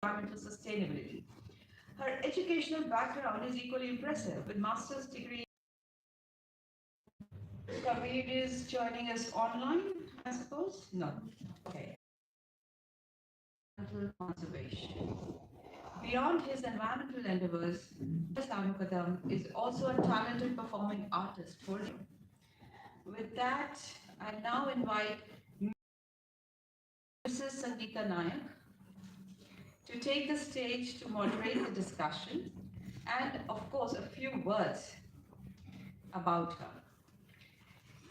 environmental sustainability. Her educational background is equally impressive, with master's degree. Kavir is joining us online, I suppose? No. Okay. Environmental conservation. Beyond his environmental endeavors, KHAVTEM is also a talented performing artist. With that, I now invite Mrs. Sangeeta Nayak to take the stage to moderate the discussion and, of course, a few words about her.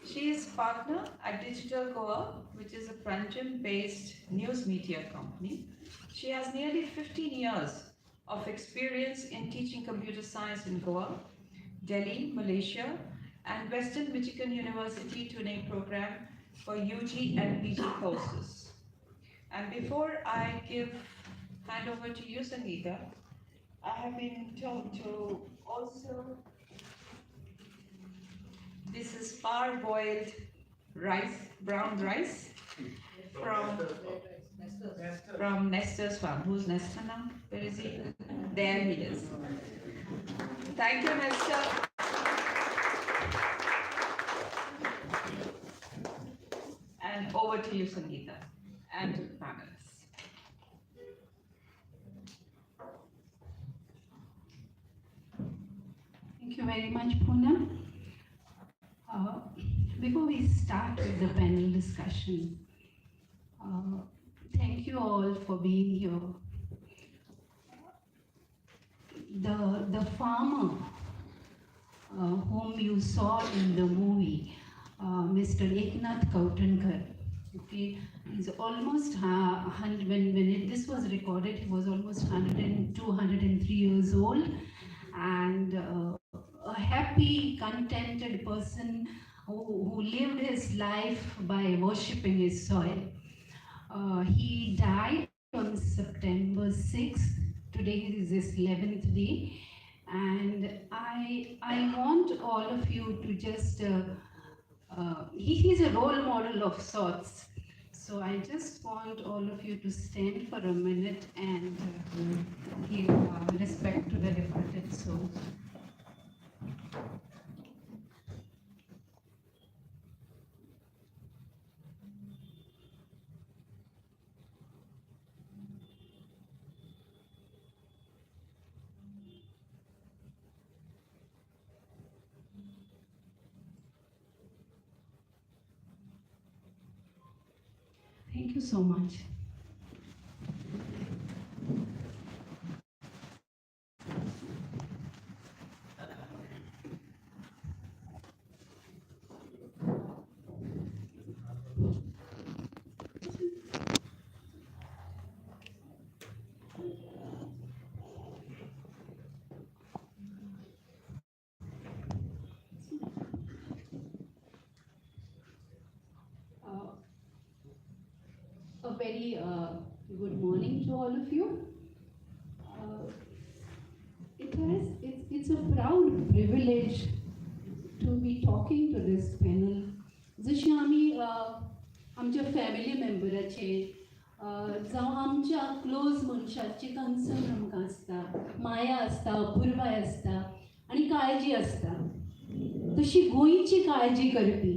She is partner at Digital Goa, which is a Pranjim-based news media company. She has nearly 15 years of experience in teaching computer science in Goa, Delhi, Malaysia, and Western Michigan University tuning program for UG and PG courses. And before I hand over to you, Sangeeta, I have been told to also, this is parboiled rice, brown rice from Nestor's farm. Who's Nestor now? Where is he? There he is. Thank you, Nestor. And over to you, Sangeeta, and to the panelists. Thank you very much, Poonam. Before we start with the panel discussion, thank you all for being here. The farmer whom you saw in the movie, Mr. Eknath Kautankar, okay, he's almost when this was recorded, he was almost 102, 103 years old, and a happy, contented person who lived his life by worshipping his soil. He died on September 6th. Today is his 11th day, and I want all of you to just he's a role model of sorts. So I just want all of you to stand for a minute and give respect to the departed soul. Thank you so much. A very good morning to all of you. It's a proud privilege to be talking to this panel. जशी आम्ही आमच्या family मेंबराचे जावं आमच्या close मनशाची concern आमकां आसता, माया आसता, अपुरबाय आसता आनी काळजी आसता, तशी गोंयची काळजी करपी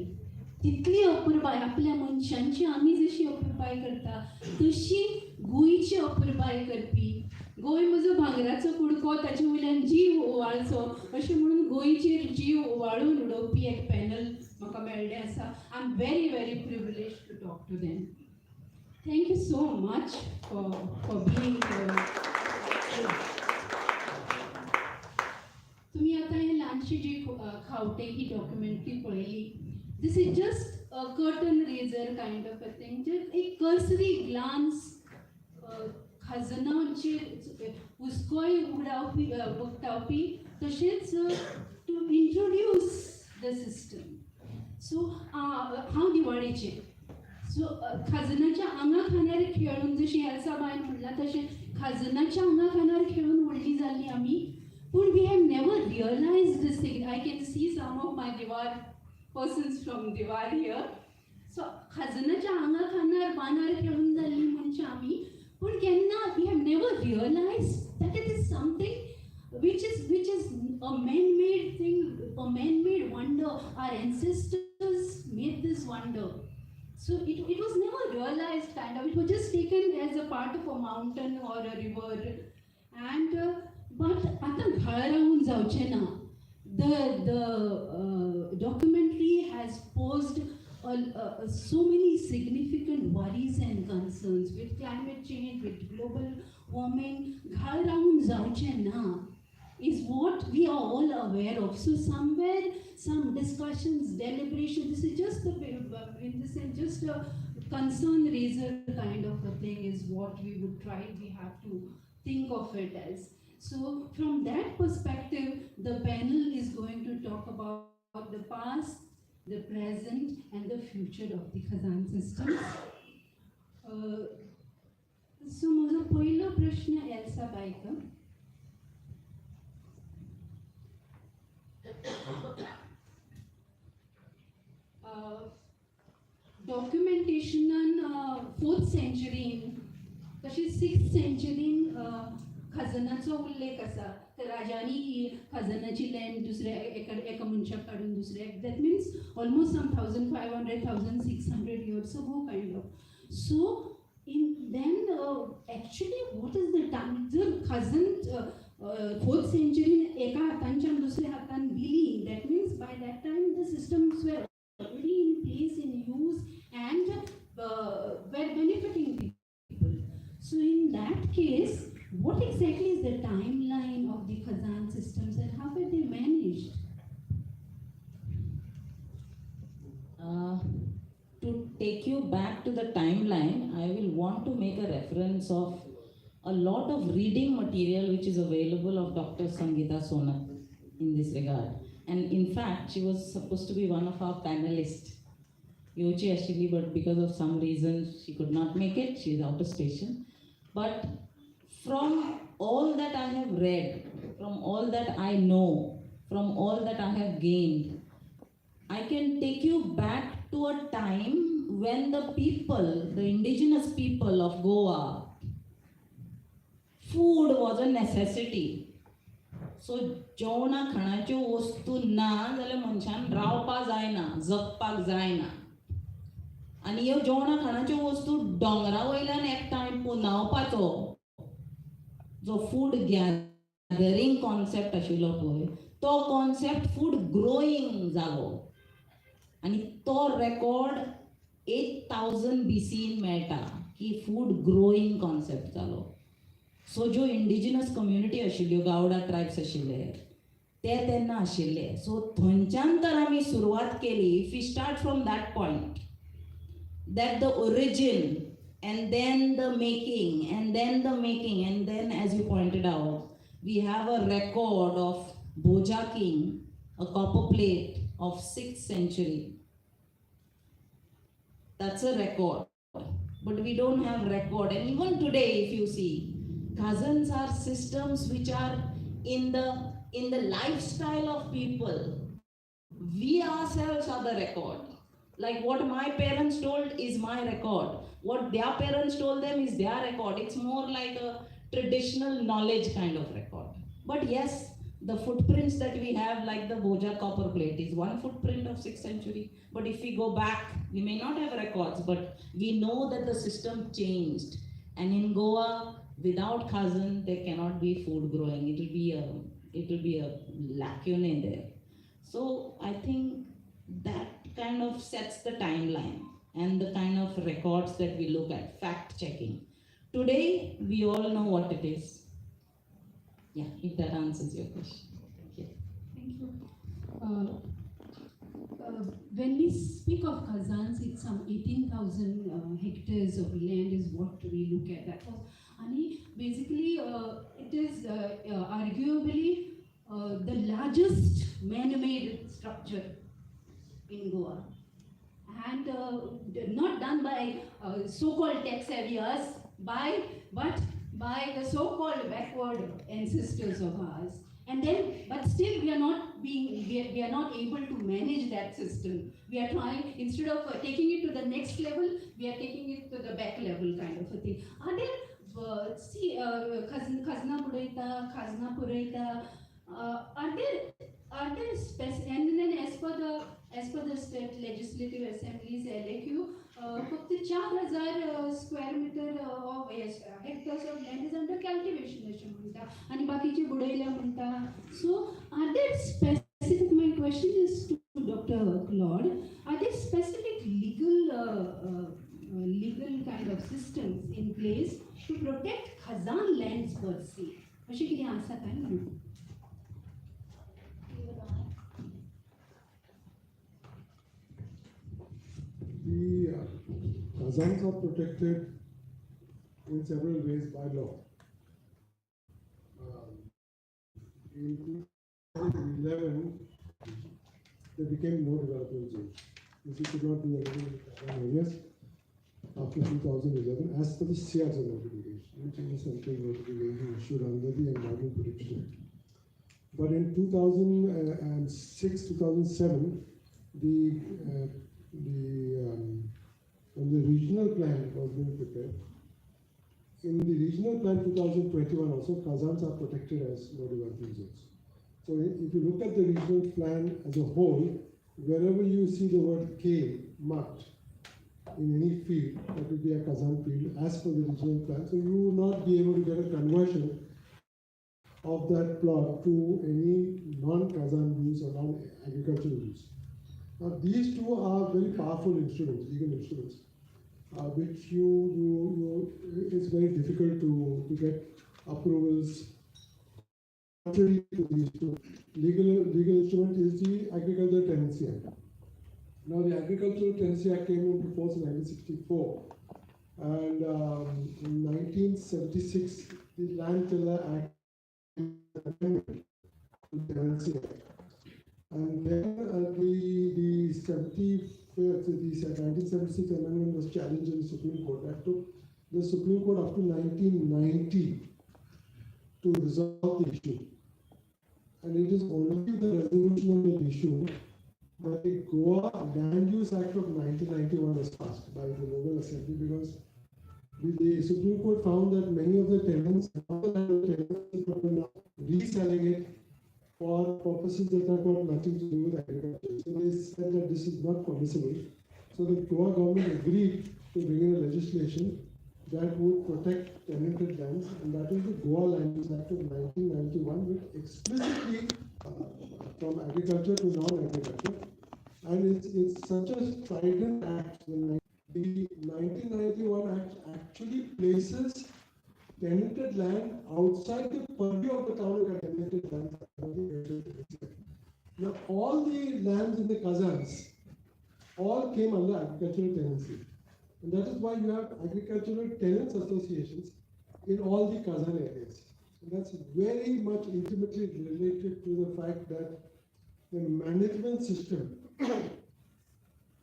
तितली अपुरबाय आपल्या मनशांची आमी जशी अपुरबाय करता तशी गोंयची अपुरबाय करपी, गोंय म्हजो भांगराचो कुडको, ताचे वयल्यान जीव ओवाळचो अशें म्हणून गोंयचेर जीव ओवाळून उडोवपी एक पॅनल म्हाका मेळ्ळें आसा. I am very very privilege to talk to them. Thank you so much for being तुम्ही आता हे ल्हानशी जी खावटे ही डॉक्युमेंटरी पळयली. This is just a curtain raiser kind of a thing, just a cursory glance खजनांची हुस्कोय उक्तावपी तशेंच to introduce the system. So हांव दिवाळेचें सो खजनाच्या आंगा खांद्यार खेळून जशी एल्सा बायन म्हणलां तशें खजनाच्या आंगा खांद्यार खेळून व्हडलीं जाल्लीं आमी, पूण we have never realised this thing. I can see some of my Divar persons from Diwar here. So खजनाच्या आंगा खांद्यार बांदार खेळून जाल्लीं मनशां आमी, But we have never realized that it is something which is a man-made thing, a man-made wonder. Our ancestors made this wonder. So it was never realized, kind of. It was just taken as a part of a mountain or a river. And but आता घराहून जावचे ना. The documentary has posed so many significant worries and concerns with climate change, with global warming. घराहून जावचे ना is what we are all aware of. So somewhere, some discussions, deliberation, this is just in this sense, just a concern raiser kind of a thing is what we would try, we have to think of it as. So from that perspective, the panel is going to talk about the past, the present, and the future of the Khazan systems. So माझा पहिला प्रश्न Elsa बाईका. Documentation on 4th century, तशी 6th century खजानाचो उल्लेख आसा. तर राजांनी ही खजानाची land दुसऱ्या एका मनशाक काडून दुसऱ्याक, that means almost some 1500, 1600 years ago kind of. So then actually what is the time? जर खजान 4th century एका हातांच्यान दुसऱ्या हातान दिली, that means by that time the systems were already in place, in use, and were benefiting people. So in that case, what exactly is the timeline of the Khazan systems and how were they managed? To take you back to the timeline, I will want to make a reference of a lot of reading material which is available of Dr. Sangeeta Sonak in this regard. And in fact, she was supposed to be one of our panelists, Yochi Ashili, but because of some reason she could not make it, she is out of station. But from all that I have read, from all that I know, from all that I have gained, I can take you back to a time when the people, the indigenous people of Goa, food was a necessity. So जेवणा खाणाच्यो वस्तू ना जाल्यार मनशान रावपाक जायना, जगपाक जायना. आनी ह्यो जेवणा खाणाच्यो वस्तू दोंगरा वयल्यान एकठांय पुंजावपाचो जो फूड गॅदरींग कॉन्सेप्ट आशिल्लो पळय, तो कॉन्सेप्ट फूड ग्रोईंग जालो. आनी तो रेकॉर्ड 8000 BC मेळटा की फूड ग्रोईंग कॉन्सेप्ट जालो. सो ज्यो इंडिजिनस कम्युनिटी आशिल्ल्यो, गावडा ट्रायब्स आशिल्ले, ते तेन्ना आशिल्ले. सो थंयच्यान तर आमी सुरवात केली. If we start from that point, that the origin and then the making, and then the making, and then, as you pointed out, we have a record of Boja King, a copper plate of 6th century. That's a record, but we don't have record. And even today, if you see, khazans are systems which are in the lifestyle of people. We ourselves are the record. Like what my parents told is my record. What their parents told them is their record. It's more like a traditional knowledge kind of record. But yes, the footprints that we have, like the Boja copper plate, is one footprint of 6th century. But if we go back, we may not have records, but we know that the system changed. And in Goa, without khazan, there cannot be food growing. It will be a lacune there. So I think that kind of sets the timeline and the kind of records that we look at, fact checking. Today, we all know what it is. Yeah, if that answers your question. Thank you. Thank you. When we speak of khazans, it's some 18,000 hectares of land is what we look at. That was, basically, it is arguably the largest man-made structure in Goa, and not done by so-called tech-savviers, but by the so-called backward ancestors of ours. And then, but still, we are not able to manage that system. We are trying, instead of taking it to the next level, we are taking it to the back level kind of a thing. Are there words. See, khazna puraita. Are there and then as per the state legislative assemblies LAQ, फक्त 4,000 square meter of hectares of land is under cultivation असे म्हणता आणि बाकीचे बुडयल्या म्हणता. So are there specific? My question is to Dr. Claude. Are there specific legal kind of systems in place to protect khazan lands per se? अशी किती आसा काय? The khazans are protected in several ways by law. In 2011, they became no development zones. You could not do anything in Khazan areas after 2011 as per the CRZ notification, which is the central notification issued under the Environment Protection Act. But in 2006, 2007, when the regional plan was being prepared, in the regional plan 2021 also, khazans are protected as no development zones. So if you look at the regional plan as a whole, wherever you see the word K marked in any field, that will be a khazan field as per the regional plan. So you will not be able to get a conversion of that plot to any non-khazan use or non-agricultural use. Now these two are very powerful instruments, legal instruments, which it's very difficult to get approvals. Contrary to these two, legal instrument is the Agricultural Tenancy Act. Now the Agricultural Tenancy Act came into force in 1964, and in 1976 the Land Tiller Act amended the Tenancy Act. And then the 1976 amendment was challenged in the Supreme Court. That took the Supreme Court up to 1990 to resolve the issue. And it is only the resolution of the issue that the Goa Land Use Act of 1991 was passed by the local assembly, because the Supreme Court found that many of the tenants were reselling it for purposes that have got nothing to do with agriculture. So they said that this is not permissible. So the Goa government agreed to bring in a legislation that would protect tenanted lands, and that is the Goa Land Use Act of 1991, which explicitly from agriculture to non-agriculture. And it's such a strident act. The 1991 Act actually places tenanted land outside the purview of the town of tenanted land. Now, all the lands in the khazans all came under agricultural tenancy. And that is why you have agricultural tenants associations in all the khazan areas. And that's very much intimately related to the fact that the management system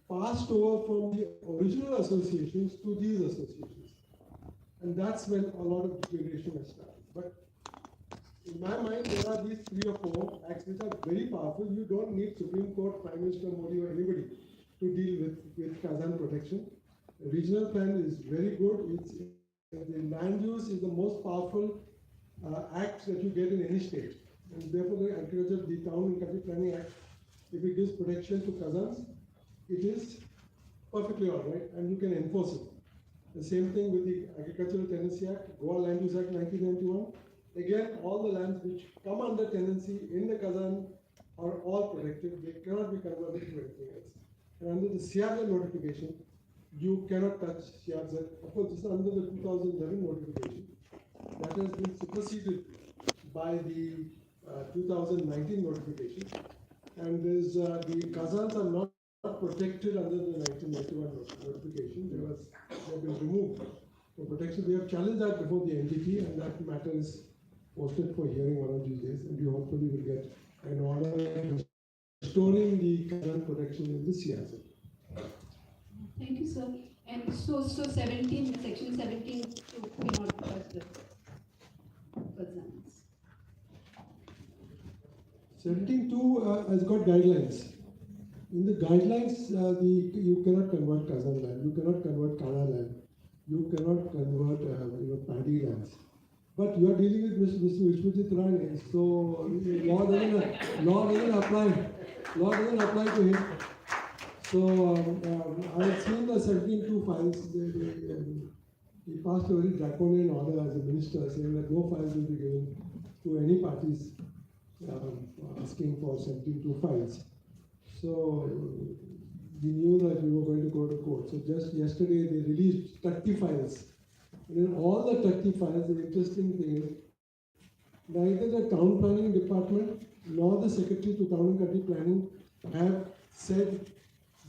passed over from the original associations to these associations. And that's when a lot of degradation has started. But in my mind, there are these 3 or 4 acts which are very powerful. You don't need Supreme Court, Prime Minister Modi or anybody to deal with khazan protection. The regional plan is very good. The land use is the most powerful act that you get in any state. And therefore the Agriculture, the Town and Country Planning Act, if it gives protection to khazans, it is perfectly all right, and you can enforce it. The same thing with the Agricultural Tenancy Act, Goa Land Use Act 1991. Again, all the lands which come under tenancy in the khazan are all protected. They cannot be converted to anything else. And under the CRZ notification, you cannot touch CRZ. Of course, this is under the 2011 notification. That has been superseded by the 2019 notification. And there's the khazans are not protected under the 1991 notification. They have been removed for protection. We have challenged that before the NGT, and that matter is posted for hearing one of these days. And we hopefully will get an order restoring the khazan protection in the CRZ. Thank you, sir. And so 17, section 17 cannot touch the khazans. 17.2 has got guidelines. In the guidelines, you cannot convert khazan land, you cannot convert kana land, you cannot convert paddy lands. But you are dealing with Mr. Vishwajit Rane, so law doesn't apply to him. So I have seen the 17.2 files. He passed a very draconian order as a minister, saying that no files will be given to any parties asking for 17.2 files. So we knew that we were going to go to court. So just yesterday they released 30 files. And in all the 30 files, the interesting thing is, neither the town planning department nor the secretary to town and country planning have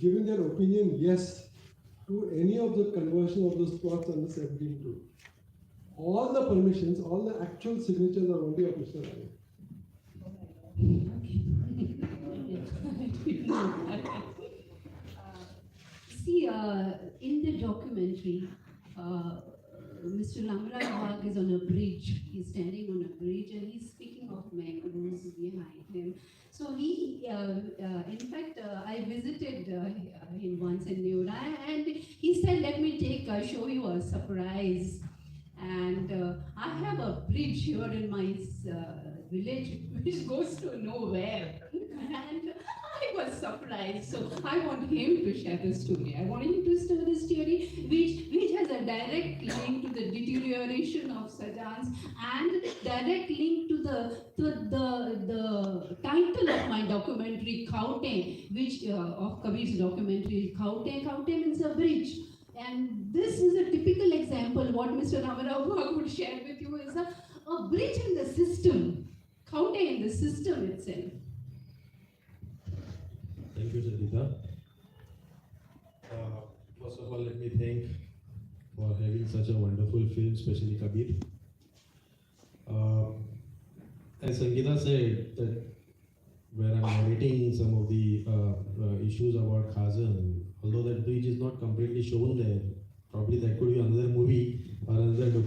given their opinion yes to any of the conversion of those plots under 17.2. All the permissions, all the actual signatures are only of Mr. Rane. See, in the documentary, Mr. Lamraj is on a bridge. He's standing on a bridge and he's speaking of mangroves behind him. So he, in fact, I visited him once in Neura, and he said, "Let me show you a surprise." And I have a bridge here in my village which goes to nowhere. And I was surprised. So I want him to share the story. I want him to share the story which has a direct link to the deterioration of khazans and direct link to the title of my documentary, KHAVTEM, which of Kabir's documentary, KHAVTEM. KHAVTEM means a bridge. And this is a typical example. What Mr. Ramarao would share with you is a bridge in the system, KHAVTEM in the system itself. Thank you, Sadita. First of all, let me thank for having such a wonderful film, especially Kabir. As Sangeeta said, that where I'm narrating some of the issues about Khazan, although that bridge is not completely shown there, probably that could be another movie or another